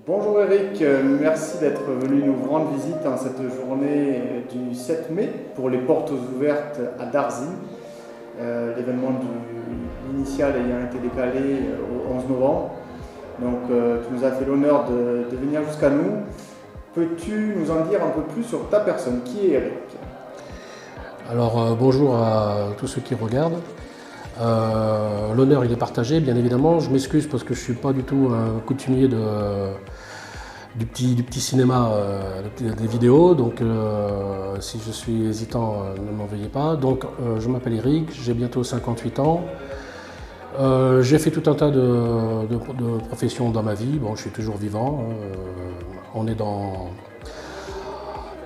Bonjour Eric, merci d'être venu nous rendre visite en cette journée du 7 mai pour les portes ouvertes à Darzy, l'événement initial ayant été décalé au 11 novembre. Donc tu nous as fait l'honneur de venir jusqu'à nous. Peux-tu nous en dire un peu plus sur ta personne? Qui est Eric? Alors bonjour à tous ceux qui regardent. L'honneur il est partagé, bien évidemment. Je m'excuse parce que je ne suis pas du tout un coutumier du petit cinéma, des vidéos. Donc si je suis hésitant, ne m'en veuillez pas. Donc je m'appelle Eric, j'ai bientôt 58 ans. J'ai fait tout un tas de professions dans ma vie. Bon, je suis toujours vivant.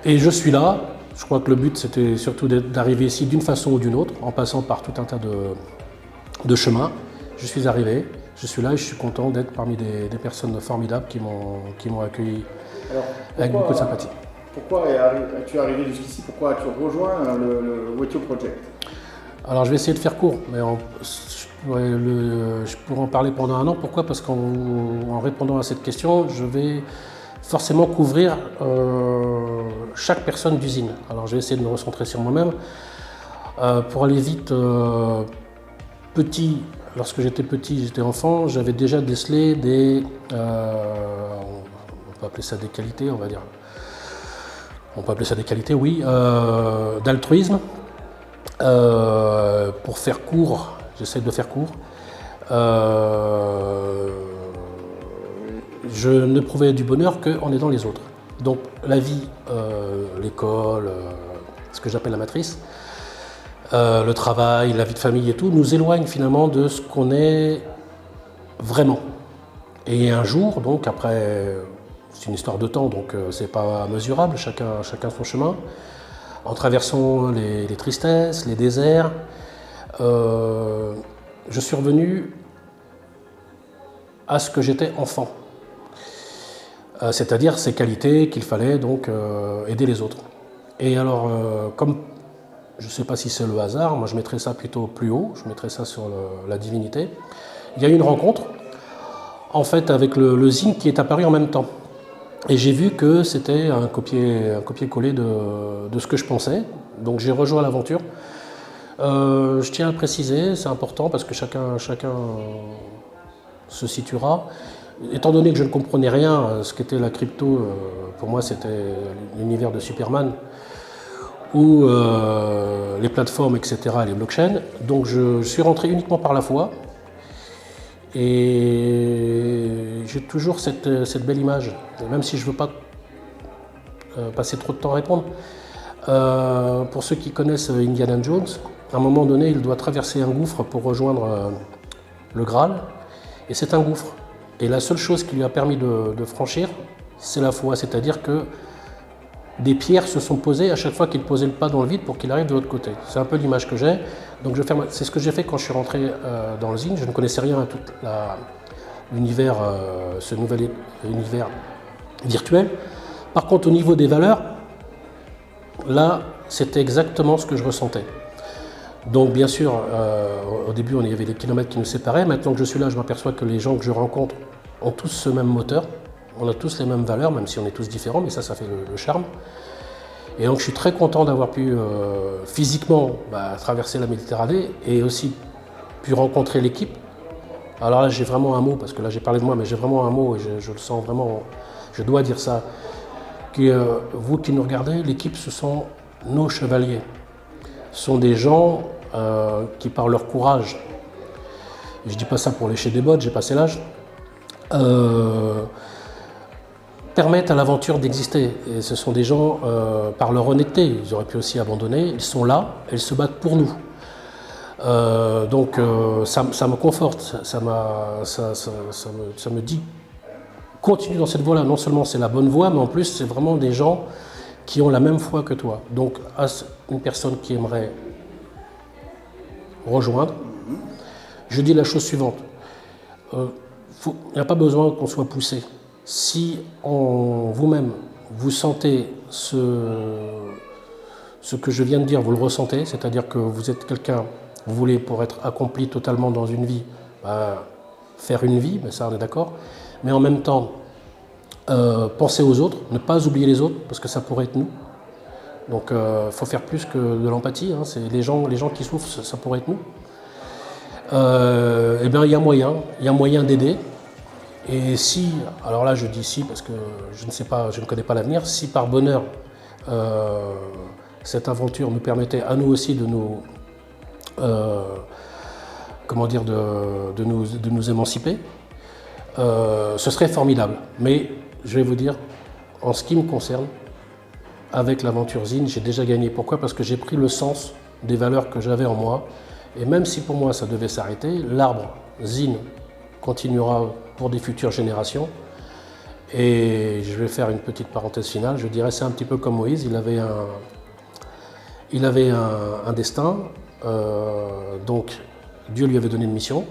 Et je suis là. Je crois que le but, c'était surtout d'arriver ici d'une façon ou d'une autre, en passant par tout un tas de chemins. Je suis arrivé, je suis là et je suis content d'être parmi des personnes formidables qui m'ont accueilli avec beaucoup de sympathie. Pourquoi es-tu arrivé jusqu'ici? Pourquoi as-tu rejoint le Wetio Project? Alors je vais essayer de faire court, mais je pourrais en parler pendant un an. Pourquoi? Parce qu'en répondant à cette question, je vais forcément couvrir chaque personne d'usine. Alors je vais essayer de me recentrer sur moi-même. Pour aller vite, lorsque j'étais petit, j'étais enfant, j'avais déjà décelé on peut appeler ça des qualités, on va dire. On peut appeler ça des qualités, oui, d'altruisme. Pour faire court, j'essaie de faire court. Je n'éprouvais du bonheur qu'en aidant les autres. Donc la vie, l'école, ce que j'appelle la matrice, le travail, la vie de famille et tout, nous éloigne finalement de ce qu'on est vraiment. Et un jour, donc après, c'est une histoire de temps, donc c'est pas mesurable, chacun son chemin, en traversant les tristesses, les déserts, je suis revenu à ce que j'étais enfant. C'est-à-dire ces qualités qu'il fallait donc aider les autres. Et alors, comme je ne sais pas si c'est le hasard, moi je mettrais ça plutôt plus haut, je mettrais ça sur la divinité. Il y a eu une rencontre, en fait, avec le zine qui est apparu en même temps. Et j'ai vu que c'était un copier-coller de ce que je pensais. Donc j'ai rejoint l'aventure. Je tiens à préciser, c'est important parce que chacun se situera. Étant donné que je ne comprenais rien, ce qu'était la crypto, pour moi c'était l'univers de Superman, ou les plateformes, etc., les blockchains. Donc je suis rentré uniquement par la foi. Et j'ai toujours cette belle image, même si je ne veux pas passer trop de temps à répondre. Pour ceux qui connaissent Indiana Jones, à un moment donné, il doit traverser un gouffre pour rejoindre le Graal, et c'est un gouffre. Et la seule chose qui lui a permis de franchir, c'est la foi, c'est-à-dire que des pierres se sont posées à chaque fois qu'il posait le pas dans le vide pour qu'il arrive de l'autre côté. C'est un peu l'image que j'ai. Donc c'est ce que j'ai fait quand je suis rentré dans le zine. Je ne connaissais rien à tout l'univers, ce nouvel univers virtuel. Par contre, au niveau des valeurs, là, c'était exactement ce que je ressentais. Donc bien sûr, au début, il y avait des kilomètres qui nous séparaient. Maintenant que je suis là, je m'aperçois que les gens que je rencontre ont tous ce même moteur. On a tous les mêmes valeurs, même si on est tous différents, mais ça fait le charme. Et donc je suis très content d'avoir pu physiquement traverser la Méditerranée et aussi pu rencontrer l'équipe. Alors là, j'ai vraiment un mot, parce que là j'ai parlé de moi, mais j'ai vraiment un mot et je le sens vraiment, je dois dire ça. Vous qui nous regardez, l'équipe, ce sont nos chevaliers. Ce sont des gens qui, par leur courage, et je ne dis pas ça pour lécher des bottes, j'ai passé l'âge, permettent à l'aventure d'exister. Et ce sont des gens, par leur honnêteté, ils auraient pu aussi abandonner, ils sont là, ils se battent pour nous. Donc ça me conforte, ça me dit, continue dans cette voie-là. Non seulement c'est la bonne voie, mais en plus c'est vraiment des gens qui ont la même foi que toi. Donc à une personne qui aimerait rejoindre, je dis la chose suivante. Il n'y a pas besoin qu'on soit poussé. Si vous-même, vous sentez ce que je viens de dire, vous le ressentez, c'est-à-dire que vous êtes quelqu'un, vous voulez pour être accompli totalement dans une vie, faire une vie, ça on est d'accord, mais en même temps, penser aux autres, ne pas oublier les autres, parce que ça pourrait être nous. Donc il faut faire plus que de l'empathie, hein. C'est les gens qui souffrent, ça pourrait être nous. Eh bien, il y a moyen d'aider. Et si, alors là je dis si parce que je ne sais pas, je ne connais pas l'avenir, si par bonheur cette aventure nous permettait à nous aussi de nous, comment dire, de nous émanciper, ce serait formidable. Mais je vais vous dire, en ce qui me concerne, avec l'aventure Zine, j'ai déjà gagné. Pourquoi? Parce que j'ai pris le sens des valeurs que j'avais en moi. Et même si pour moi ça devait s'arrêter, l'arbre Zine continuera pour des futures générations. Et je vais faire une petite parenthèse finale. Je dirais c'est un petit peu comme Moïse. Il avait un destin. Donc Dieu lui avait donné une mission,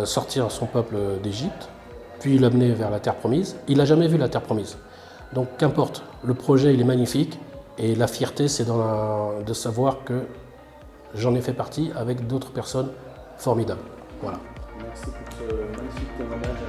sortir son peuple d'Égypte, puis l'amener vers la terre promise. Il n'a jamais vu la terre promise. Donc qu'importe, le projet il est magnifique et la fierté c'est de savoir que j'en ai fait partie avec d'autres personnes formidables. Voilà. Merci pour ce magnifique témoignage.